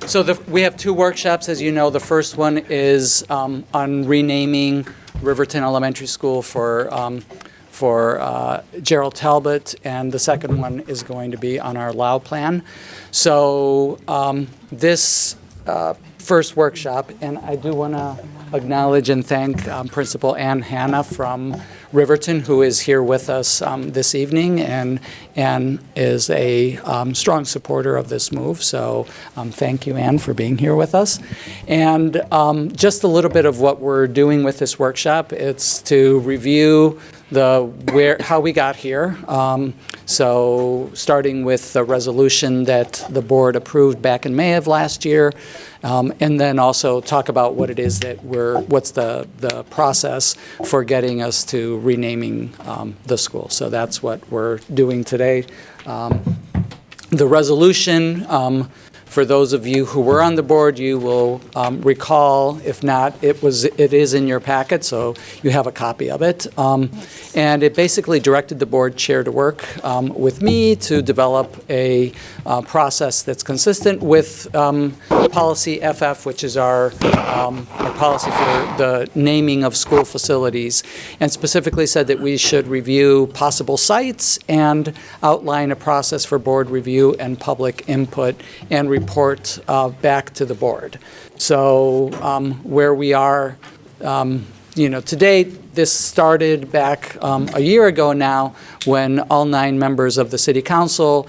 So we have two workshops, as you know. The first one is on renaming Riverton Elementary School for Gerald Talbot, and the second one is going to be on our LAU plan. So this first workshop, and I do want to acknowledge and thank Principal Hanna from Riverton, who is here with us this evening and is a strong supporter of this move. So thank you, Ann, for being here with us. And just a little bit of what we're doing with this workshop. It's to review how we got here. So starting with the resolution that the board approved back in May of last year, and then also talk about what it is that what's the process for getting us to renaming the school. So that's what we're doing today. The resolution, for those of you who were on the board, you will recall. If not, it is in your packet, so you have a copy of it. And it basically directed the board chair to work with me to develop a process that's consistent with policy FF, which is our policy for the naming of school facilities, and specifically said that we should review possible sites and outline a process for board review and public input and report back to the board. So where we are, to date, this started back a year ago now when all 9 members of the City Council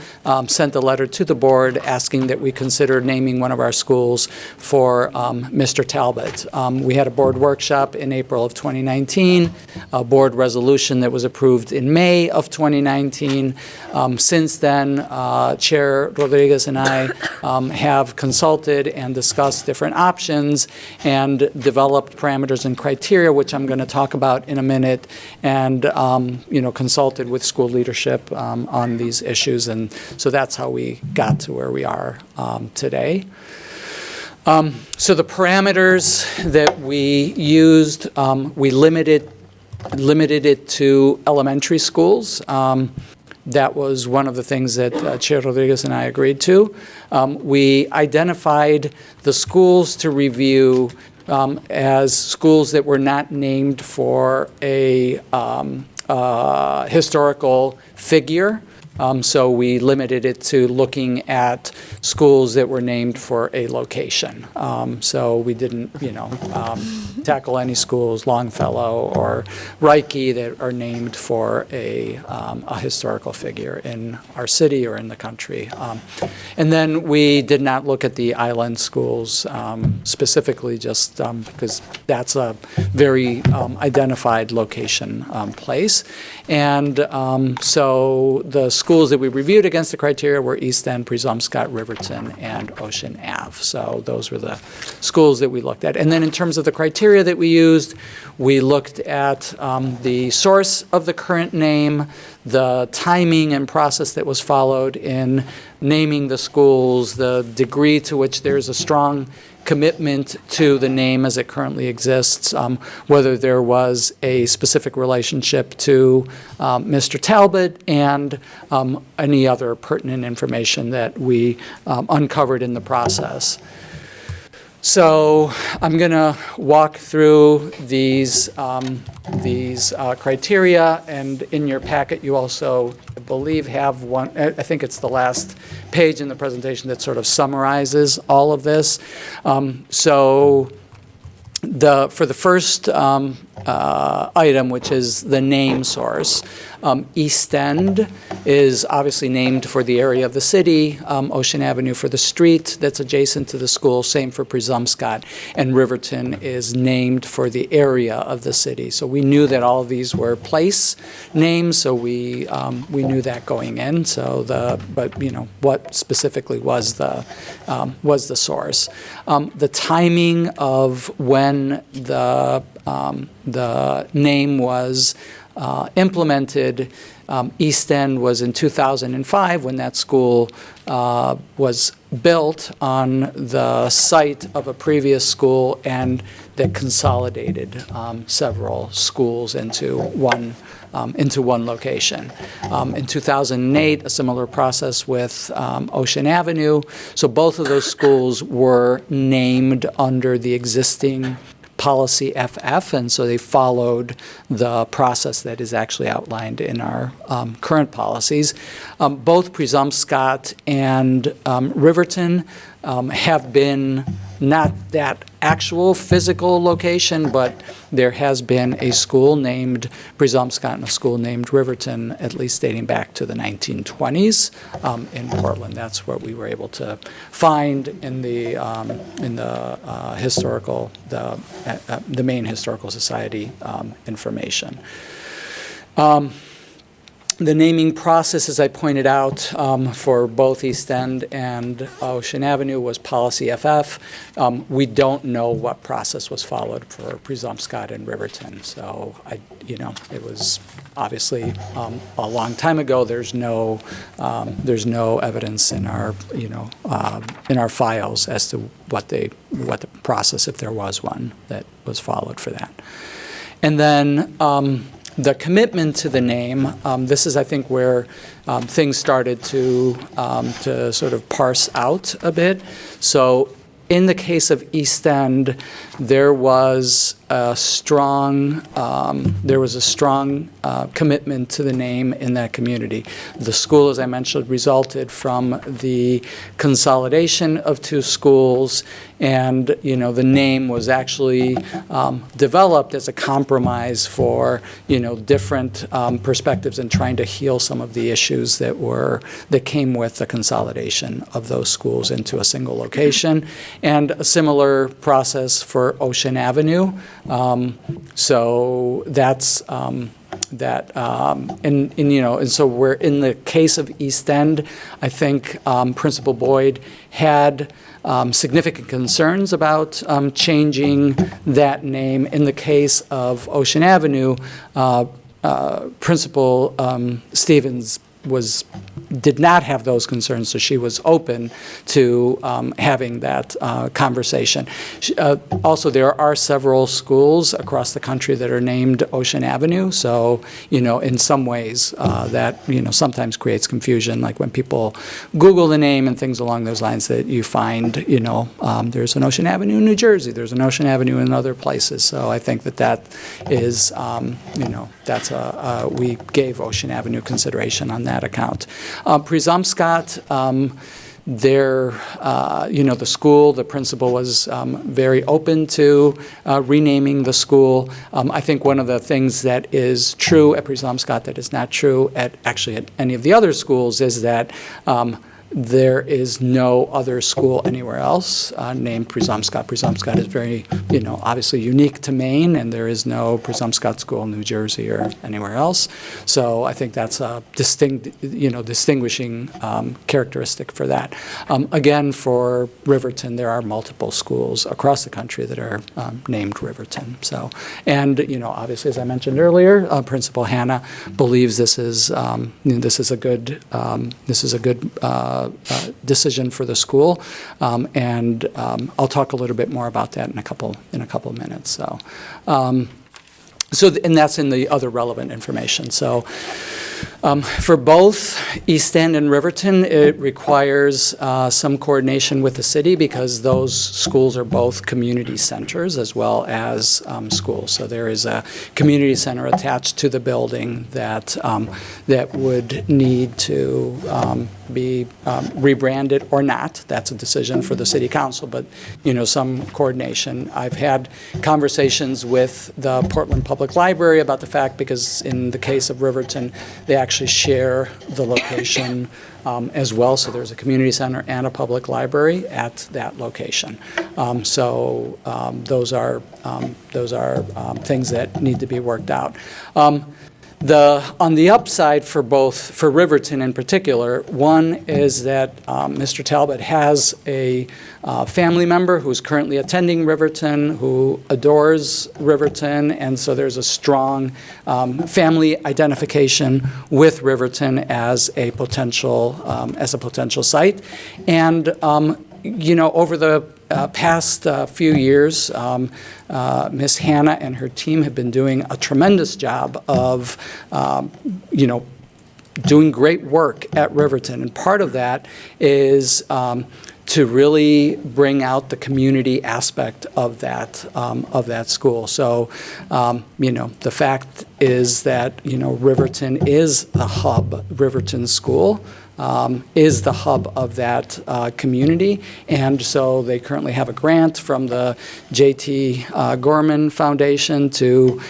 sent a letter to the board asking that we consider naming one of our schools for Mr. Talbot. We had a board workshop in April of 2019, a board resolution that was approved in May of 2019. Since then, Chair Rodriguez and I have consulted and discussed different options and developed parameters and criteria, which I'm going to talk about in a minute, and consulted with school leadership on these issues, and so that's how we got to where we are today. So the parameters that we used, we limited it to elementary schools. That was one of the things that Chair Rodriguez and I agreed to. We identified the schools to review as schools that were not named for a historical figure. So we limited it to looking at schools that were named for a location. So we didn't, tackle any schools, Longfellow or Reiki, that are named for a historical figure in our city or in the country. And then we did not look at the island schools specifically, just because that's a very identified location place. And so the schools that we reviewed against the criteria were East End, Presumpscot, Riverton, and Ocean Ave. So those were the schools that we looked at. And then in terms of the criteria that we used, we looked at the source of the current name, the timing and process that was followed in naming the schools, the degree to which there's a strong commitment to the name as it currently exists, whether there was a specific relationship to Mr. Talbot, and any other pertinent information that we uncovered in the process. So I'm going to walk through these criteria, and in your packet you also, I believe, have one. I think it's the last page in the presentation that sort of summarizes all of this. So for the first item, which is the name source, East End is obviously named for the area of the city, Ocean Avenue for the street that's adjacent to the school, same for Presumpscot, and Riverton is named for the area of the city. So we knew that all of these were place names, so we knew that going in. So what specifically was the source. The timing of when the name was implemented. East End was in 2005 when that school was built on the site of a previous school, and that consolidated several schools into one location. In 2008, a similar process with Ocean Avenue. So both of those schools were named under the existing policy FF, and so they followed the process that is actually outlined in our current policies. Both Presumpscot and Riverton have been not that actual physical location, but there has been a school named Presumpscot and a school named Riverton, at least dating back to the 1920s in Portland. That's what we were able to find in the historical, the Maine Historical Society information. The naming process, as I pointed out, for both East End and Ocean Avenue was policy FF. We don't know what process was followed for Presumpscot and Riverton. So, it was obviously a long time ago. There's no evidence in our, in our files as to what the process, if there was one, that was followed for that. And then the commitment to the name, this is, I think, where things started to sort of parse out a bit. So in the case of East End, there was a strong commitment to the name in that community. The school, as I mentioned, resulted from the consolidation of two schools, and the name was actually developed as a compromise for different perspectives and trying to heal some of the issues that came with the consolidation of those schools into a single location. And a similar process for Ocean Avenue. So that's and so we're in the case of East End. I think Principal Boyd had significant concerns about changing that name. In the case of Ocean Avenue, Principal Stevens did not have those concerns, so she was open to having that conversation. Also, there are several schools across the country that are named Ocean Avenue, so in some ways that sometimes creates confusion, like when people Google the name and things along those lines, that you find there's an Ocean Avenue in New Jersey, there's an Ocean Avenue in other places. So I think that is that's we gave Ocean Avenue consideration on that account. Presumpscot, the school, the principal was very open to renaming the school. I think one of the things that is true at Presumpscot that is not true at any of the other schools is that there is no other school anywhere else named Presumpscot. Presumpscot is very, obviously unique to Maine, and there is no Presumpscot school in New Jersey or anywhere else. So I think that's a distinguishing characteristic for that. Again, for Riverton, there are multiple schools across the country that are named Riverton. So, and obviously, as I mentioned earlier, Principal Hanna believes this is a good decision for the school, and I'll talk a little bit more about that in a couple minutes. So, and that's in the other relevant information. So, for both East End and Riverton, it requires some coordination with the city because those schools are both community centers as well as schools. So there is a community center attached to the building that would need to be rebranded or not. That's a decision for the city council, but some coordination. I've had conversations with the Portland Public Library about the fact, because in the case of Riverton, they actually share the location as well. So there's a community center and a public library at that location. So those are things that need to be worked out. On the upside for Riverton in particular, one is that Mr. Talbot has a family member who's currently attending Riverton, who adores Riverton, and so there's a strong family identification with Riverton as a potential site. And over the past few years, Ms. Hanna and her team have been doing a tremendous job of, doing great work at Riverton. And part of that is to really bring out the community aspect of that school. So, the fact is that, Riverton is the hub, Riverton School. Is the hub of that community. And so they currently have a grant from the J.T. Gorman Foundation to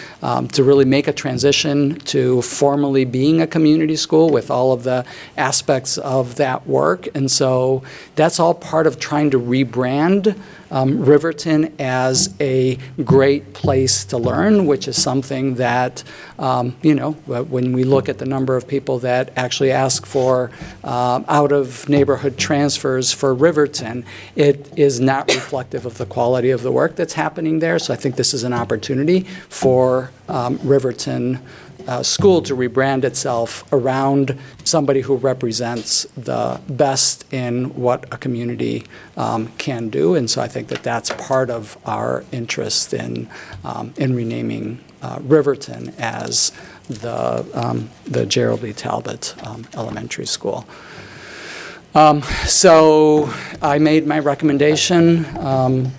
really make a transition to formally being a community school with all of the aspects of that work. And so that's all part of trying to rebrand Riverton as a great place to learn, which is something that, when we look at the number of people that actually ask for out-of-neighborhood transfers for Riverton, it is not reflective of the quality of the work that's happening there. So I think this is an opportunity for Riverton School to rebrand itself around somebody who represents the best in what a community can do. And so I think that that's part of our interest in renaming Riverton as the Gerald Lee Talbot Elementary School. So I made my recommendation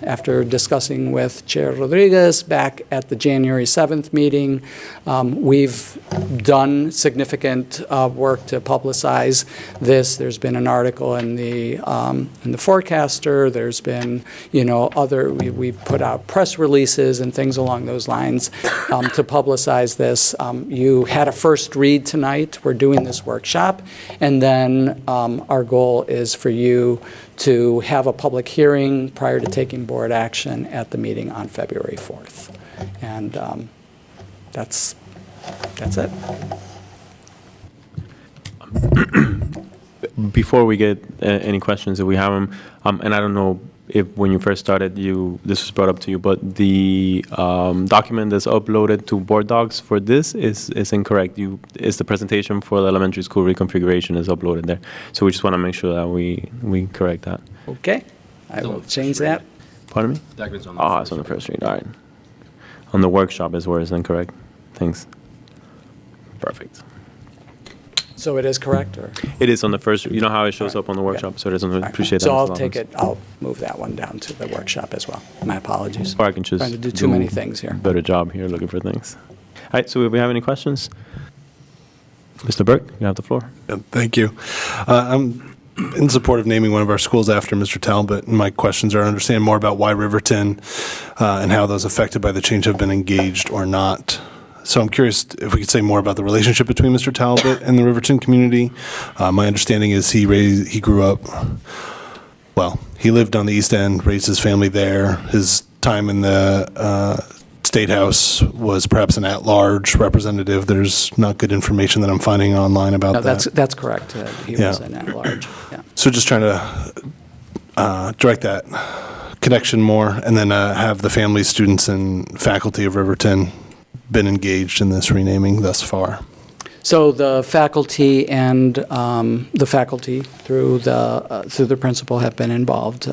after discussing with Chair Rodriguez back at the January 7th meeting. We've done significant work to publicize this. There's been an article in the Forecaster. There's been, we've put out press releases and things along those lines to publicize this. You had a first read tonight. We're doing this workshop, and then our goal is for you to have a public hearing prior to taking board action at the meeting on February 4th. And that's it. Before we get any questions, if we have them, and I don't know if when you first started, this was brought up to you, but the document that's uploaded to board docs for this is incorrect. It's the presentation for the elementary school reconfiguration is uploaded there. So we just want to make sure that we correct that. Okay, I will change that. Pardon me? It's on the first read. All right. On the workshop is where it's incorrect. Thanks. Perfect. So it is correct, or? It is on the first. You know how it shows up on the workshop, yeah. so it is on the. Right. Appreciate so that. I'll move that one down to the workshop as well. My apologies. Or I can just trying to do too many things here. Better job here looking for things. All right. So if we have any questions, Mr. Burke, you have the floor. Thank you. I'm in support of naming one of our schools after Mr. Talbot, and my questions are to understand more about why Riverton and how those affected by the change have been engaged or not. So I'm curious if we could say more about the relationship between Mr. Talbot and the Riverton community. My understanding is he grew up, he lived on the East End, raised his family there. His time in the State House was perhaps an at-large representative. There's not good information that I'm finding online about that. That's correct. He was an at-large. Yeah. So just trying to direct that connection more, and then have the family, students, and faculty of Riverton been engaged in this renaming thus far? So the faculty and the faculty through the principal have been involved.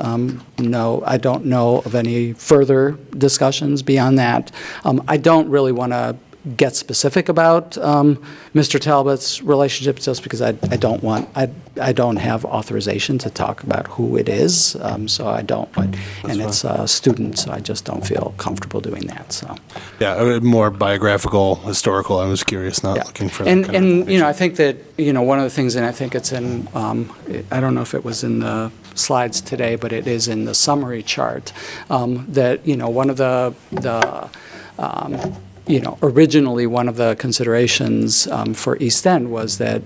No, I don't know of any further discussions beyond that. I don't really want to get specific about Mr. Talbot's relationship, just because I don't have authorization to talk about who it is, so I don't. And it's a student, so I just don't feel comfortable doing that. So yeah, more biographical, historical. I was curious, not looking for. And I think that one of the things, and I think it's in. I don't know if it was in the slides today, but it is in the summary chart. That one of the originally one of the considerations for East End was that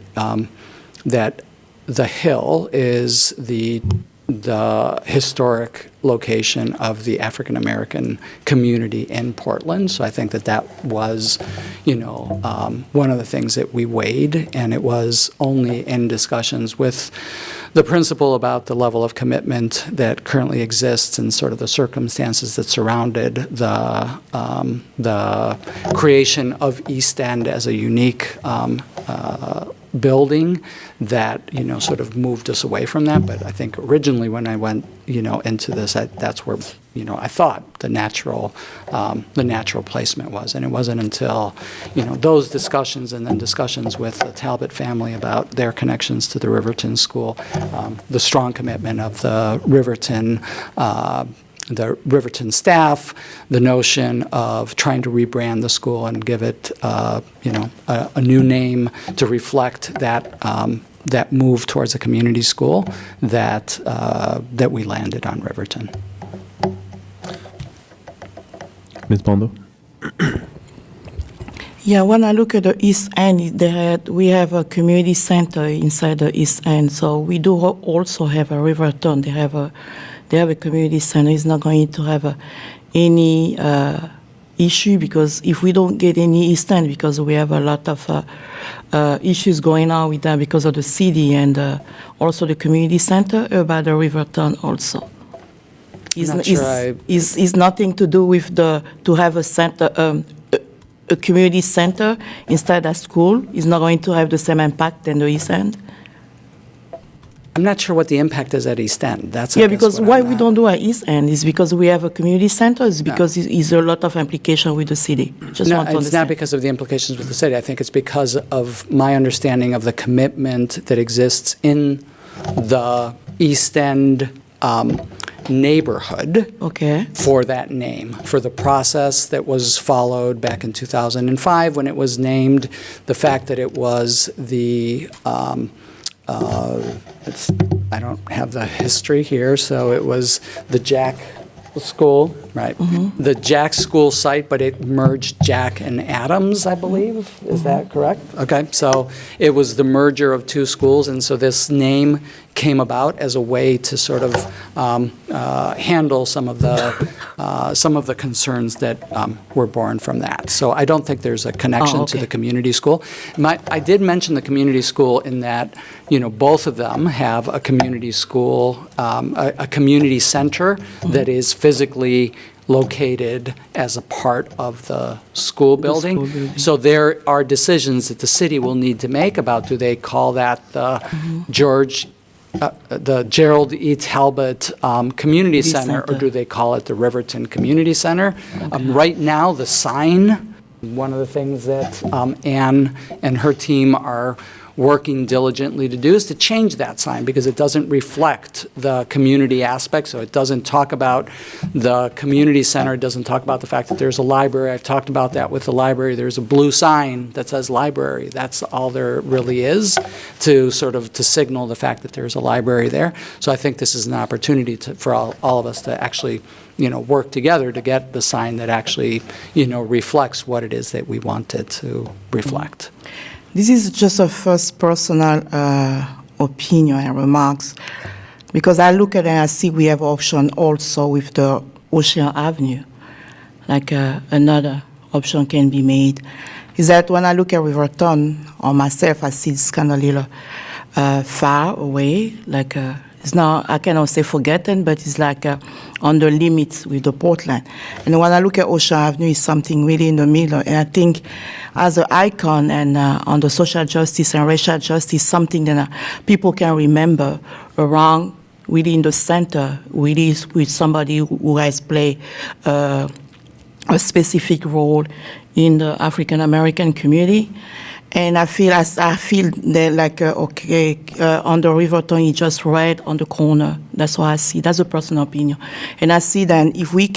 that the hill is the the historic location of the African American community in Portland. So I think that that was, one of the things that we weighed, and it was only in discussions with the principal about the level of commitment that currently exists and sort of the circumstances that surrounded the creation of East End as a unique building that, sort of moved us away from that. But I think originally when I went, into this, that's where, I thought the natural placement was. And it wasn't until, those discussions and then discussions with the Talbot family about their connections to the Riverton School, the strong commitment of the Riverton staff, the notion of trying to rebrand the school and give it, a new name to reflect that that move towards a community school that we landed on Riverton. Ms. Bondo? Yeah, when I look at the East End, we have a community center inside the East End. So we do also have a Riverton. They have a community center. It's not going to have any issue, because if we don't get any East End, because we have a lot of issues going on with that because of the city and also the community center about the Riverton also. It's nothing to do with to have a center, a community center instead of school. It's not going to have the same impact than the East End. I'm not sure what the impact is at East End. Because why we don't do at East End is because we have a community center. It's because it's a lot of implication with the city. No, it's not because of the implications with the city. I think it's because of my understanding of the commitment that exists in the East End neighborhood for that name, for the process that was followed back in 2005 when it was named, the fact that it was the I don't have the history here, so it was the Jack School, right? Mm-hmm. The Jack School site, but it merged Jack and Adams, I believe. Is that correct? Okay, so it was the merger of two schools, and so this name came about as a way to sort of handle some of the concerns that were born from that. So I don't think there's a connection to the community school. I did mention the community school in that, both of them have a community school, a community center that is physically located as a part of the school building. So there are decisions that the city will need to make about, do they call that the Gerald E. Talbot Community Center, or do they call it the Riverton Community Center? Right now, the sign, one of the things that Anne and her team are working diligently to do is to change that sign, because it doesn't reflect the community aspect. So it doesn't talk about the community center. It doesn't talk about the fact that there's a library. I've talked about that with the library. There's a blue sign that says library. That's all there really is, to sort of to signal the fact that there's a library there. So I think this is an opportunity for all of us to actually work together to get the sign that actually reflects what it is that we want it to reflect. This is just a first personal opinion and remarks, because I look at it and I see we have option also with the Ocean Avenue, like another option can be made. Is that when I look at Riverton or myself, I see it's kind of a little far away, like it's not, I cannot say forgotten, but it's like on the limits with the Portland. And when I look at Ocean Avenue, it's something really in the middle. And I think as an icon and on the social justice and racial justice, something that people can remember around, really in the center, really with somebody who has played a specific role in the African American community. And I feel that like on the Riverton, it's just right on the corner. That's what I see. That's a personal opinion. And I see that if we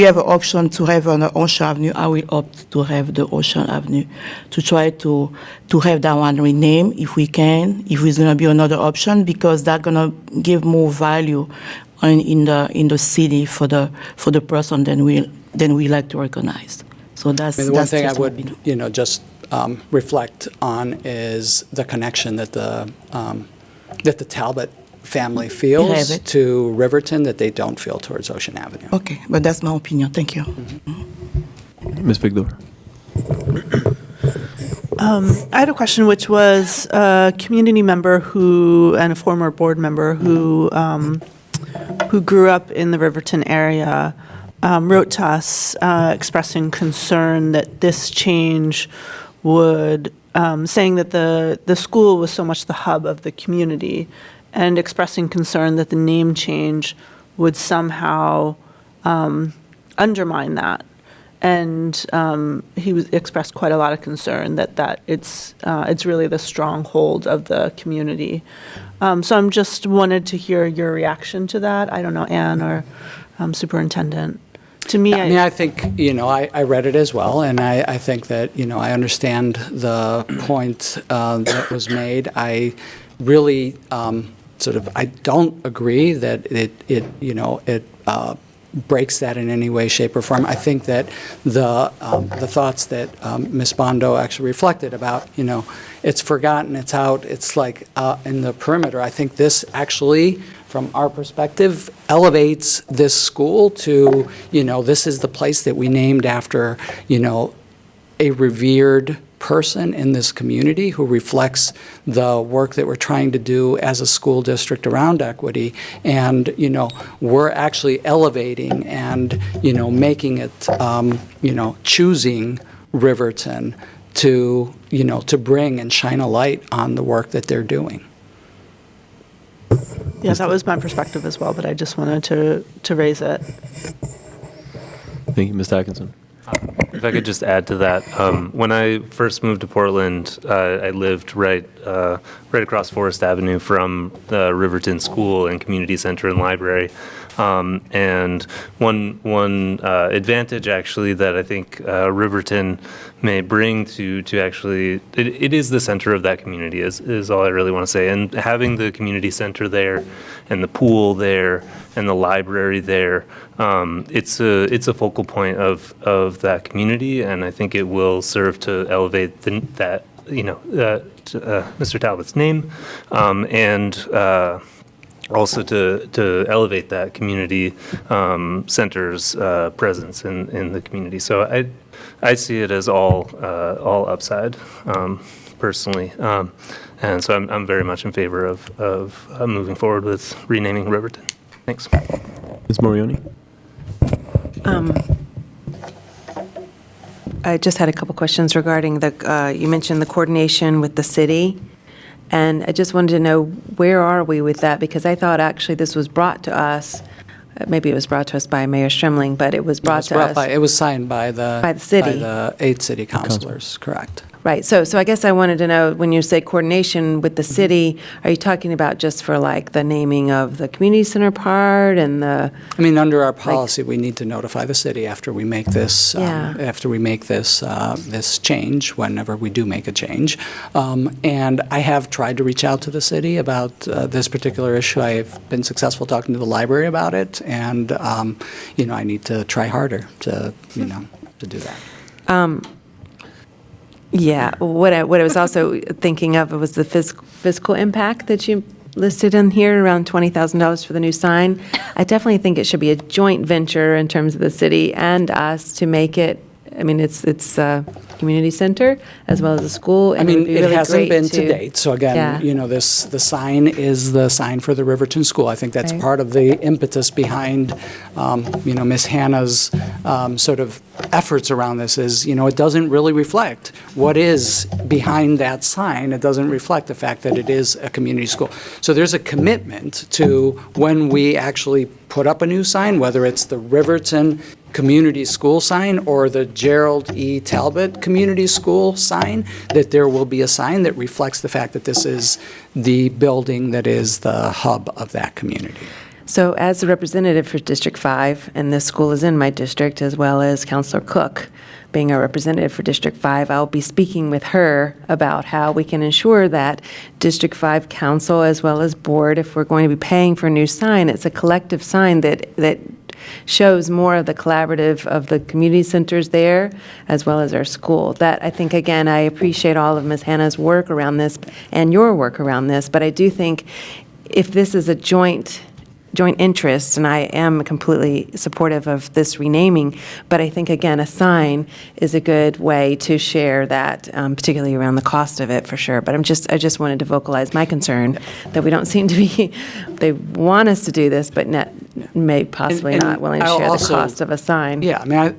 have an option to have an Ocean Avenue, I will opt to have the Ocean Avenue, to try to have that one renamed if we can, if there's going to be another option, because that's going to give more value in the city for the person than we like to recognize. So that's the one thing I would just reflect on is the connection that the Talbot family have feels it. to Riverton that they don't feel towards Ocean Avenue. Okay, but that's my opinion. Thank you. Ms. Vigdor? I had a question, which was a community member and a former board member who grew up in the Riverton area, wrote to us expressing concern that this change would, saying that the school was so much the hub of the community, and expressing concern that the name change would somehow undermine that. And he expressed quite a lot of concern that it's really the stronghold of the community. So I'm just wanted to hear your reaction to that. I don't know, Anne or Superintendent. To me, I mean, I think, I read it as well, and I think that, I understand the point that was made. I really I don't agree that it breaks that in any way, shape, or form. I think that the thoughts that Ms. Bondo actually reflected about, it's forgotten, it's out, it's like in the perimeter. I think this actually, from our perspective, elevates this school to, this is the place that we named after, a revered person in this community who reflects the work that we're trying to do as a school district around equity. And, we're actually elevating and, making it, choosing Riverton to, to bring and shine a light on the work that they're doing. yeah, that was my perspective as well, but I just wanted to raise it. Thank you, Mr. Atkinson. If I could just add to that, when I first moved to Portland, I lived right across Forest Avenue from the Riverton School and Community Center and Library. And one advantage actually that I think Riverton may bring to actually, it is the center of that community is all I really want to say. And having the community center there and the pool there and the library there, it's a focal point of that community, and I think it will serve to elevate Mr. Talbot's name, and also to elevate that community center's presence in the community. So I see it as all upside, personally, and so I'm very much in favor of moving forward with renaming Riverton. Thanks. Ms. Morioni? I just had a couple questions regarding you mentioned the coordination with the city, and I just wanted to know, where are we with that? Because I thought actually this was brought to us, maybe it was brought to us by Mayor Strimling, but it was brought to us. It was signed by the city. By the 8 city councilors, correct. Right, so I guess I wanted to know, when you say coordination with the city, are you talking about just for like the naming of the community center part and the? I mean, under our policy, we need to notify the city after we make this, this change, whenever we do make a change. And I have tried to reach out to the city about this particular issue. I have been successful talking to the library about it, and, I need to try harder to do that. Yeah, what I was also thinking of was the fiscal impact that you listed in here, around $20,000 for the new sign. I definitely think it should be a joint venture in terms of the city and us to make it. I mean, it's a community center as well as a school. And it hasn't been to date. So again, Yeah. the sign is the sign for the Riverton School. I think that's Right. part of the impetus behind, Ms. Hanna's sort of efforts around this is, it doesn't really reflect what is behind that sign. It doesn't reflect the fact that it is a community school. So there's a commitment to, when we actually put up a new sign, whether it's the Riverton Community School sign or the Gerald E. Talbot Community School sign, that there will be a sign that reflects the fact that this is the building that is the hub of that community. So as a representative for District 5, and this school is in my district, as well as Councilor Cook being a representative for District 5, I'll be speaking with her about how we can ensure that District 5 Council, as well as board, if we're going to be paying for a new sign, it's a collective sign that shows more of the collaborative of the community centers there, as well as our school. That, I think, again, I appreciate all of Ms. Hanna's work around this and your work around this, but I do think if this is a joint interest, and I am completely supportive of this renaming, but I think, again, a sign is a good way to share that, particularly around the cost of it, for sure. But I just wanted to vocalize my concern that we don't seem to be, they want us to do this, but may possibly And not willing to I'll share the also- cost of a sign. Yeah, I mean,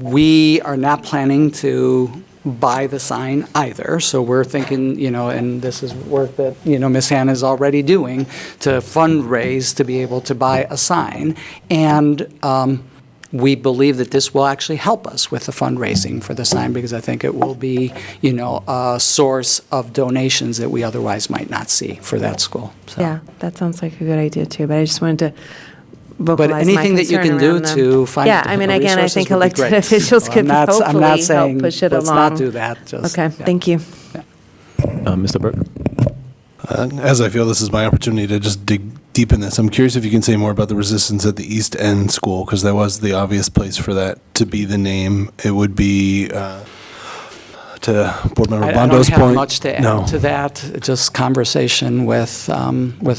we are not planning to buy the sign either, so we're thinking, and this is work that, Ms. Hanna is already doing to fundraise to be able to buy a sign. And we believe that this will actually help us with the fundraising for the sign, because I think it will be, a source of donations that we otherwise might not see for that school. So. Yeah, that sounds like a good idea, too. But I just wanted to But vocalize my anything that you concern can do around them. to find Yeah, I mean, again, I resources think would be elected great. officials So could I'm hopefully not help saying push it let's along. not do that. Just, Okay, yeah. thank you. Mr. Burke? As I feel this is my opportunity to just dig deep in this, I'm curious if you can say more about the resistance at the East End School, because that was the obvious place for that to be the name. It would be, to Board Member I Bondo's don't point. have much to add to that, just conversation with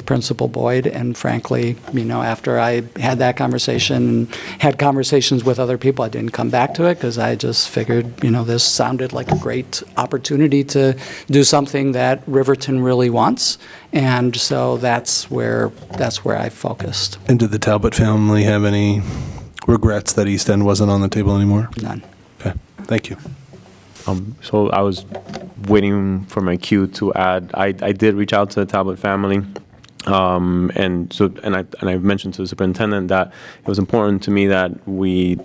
Principal Boyd, and frankly, after I had that conversation and had conversations with other people, I didn't come back to it, because I just figured, this sounded like a great opportunity to do something that Riverton really wants, and so that's where I focused. And did the Talbot family have any regrets that East End wasn't on the table anymore? None. Okay, thank you. So I was waiting for my cue to add. I did reach out to the Talbot family, and I mentioned to the superintendent that it was important to me that we,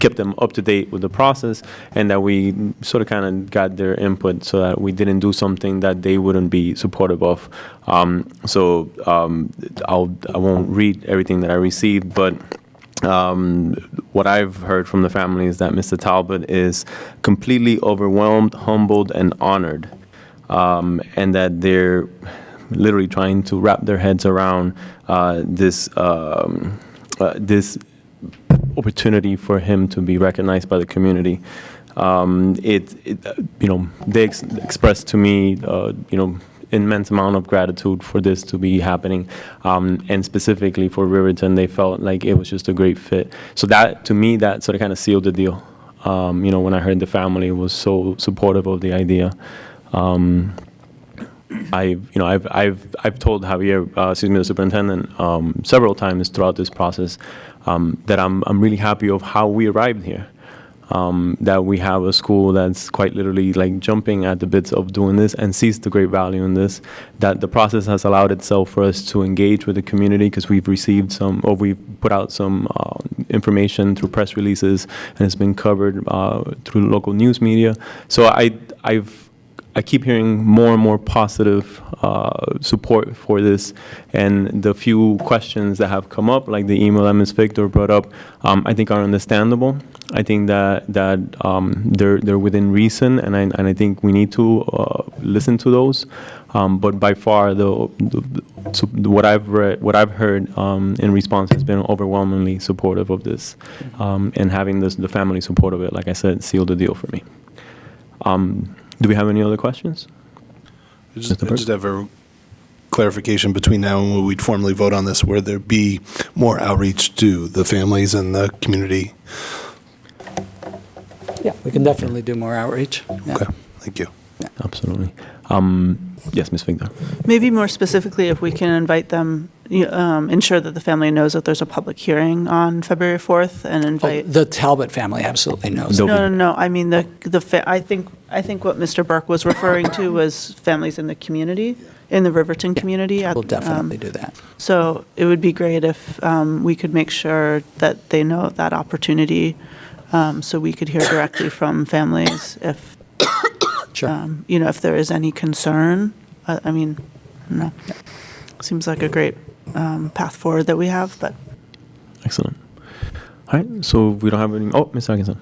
kept them up to date with the process, and that we sort of kind of got their input, so that we didn't do something that they wouldn't be supportive of. I won't read everything that I received, but. What I've heard from the family is that Mr. Talbot is completely overwhelmed, humbled, and honored, and that they're literally trying to wrap their heads around this opportunity for him to be recognized by the community. They expressed to me, immense amount of gratitude for this to be happening, and specifically for Riverton, they felt like it was just a great fit. So that, to me, that sort of kind of sealed the deal. When I heard the family was so supportive of the idea. I've told Javier, the superintendent, several times throughout this process, that I'm really happy of how we arrived here. That we have a school that's quite literally like jumping at the bits of doing this and sees the great value in this, that the process has allowed itself for us to engage with the community, because we've received we've put out some information through press releases, and it's been covered through local news media. So I keep hearing more and more positive support for this, and the few questions that have come up, like the email that Ms. Victor brought up, I think are understandable. I think that they're within reason, and I think we need to listen to those. But by far, what I've heard in response has been overwhelmingly supportive of this, and having the family support of it, like I said, sealed the deal for me. Do we have any other questions? I just have a clarification between now and when we'd formally vote on this, where there be more outreach to the families and the community. Yeah, we can definitely do more outreach. Yeah. Okay, thank you. Absolutely. Yes, Ms. Victor. Maybe more specifically, if we can invite them, ensure that the family knows that there's a public hearing on February 4th, and invite. The Talbot family absolutely knows. No. I mean, I think what Mr. Burke was referring to was families in the community, in the Riverton community. We'll definitely do that. So it would be great if we could make sure that they know of that opportunity, so we could hear directly from families if, Sure. if there is any concern. Seems like a great path forward that we have, but. Excellent. All right, so we don't have any. Oh, Ms. Atkinson.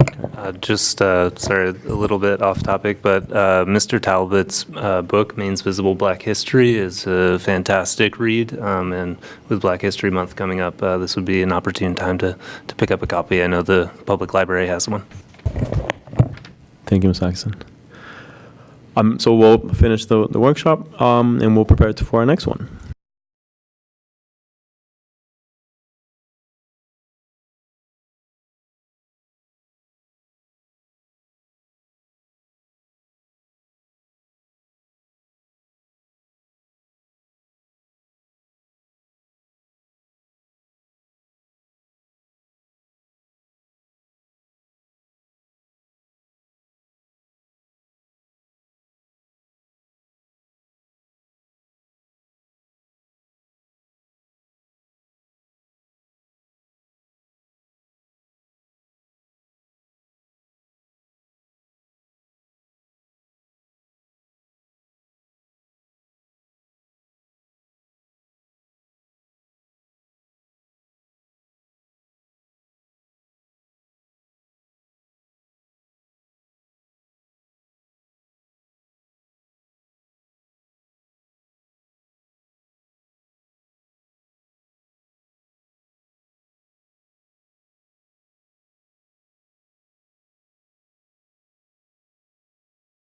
Sorry, a little bit off topic, but Mr. Talbot's book, Maine's Visible Black History, is a fantastic read. And with Black History Month coming up, this would be an opportune time to pick up a copy. I know the public library has one. Thank you, Ms. Atkinson. So we'll finish the workshop, and we'll prepare for our next one.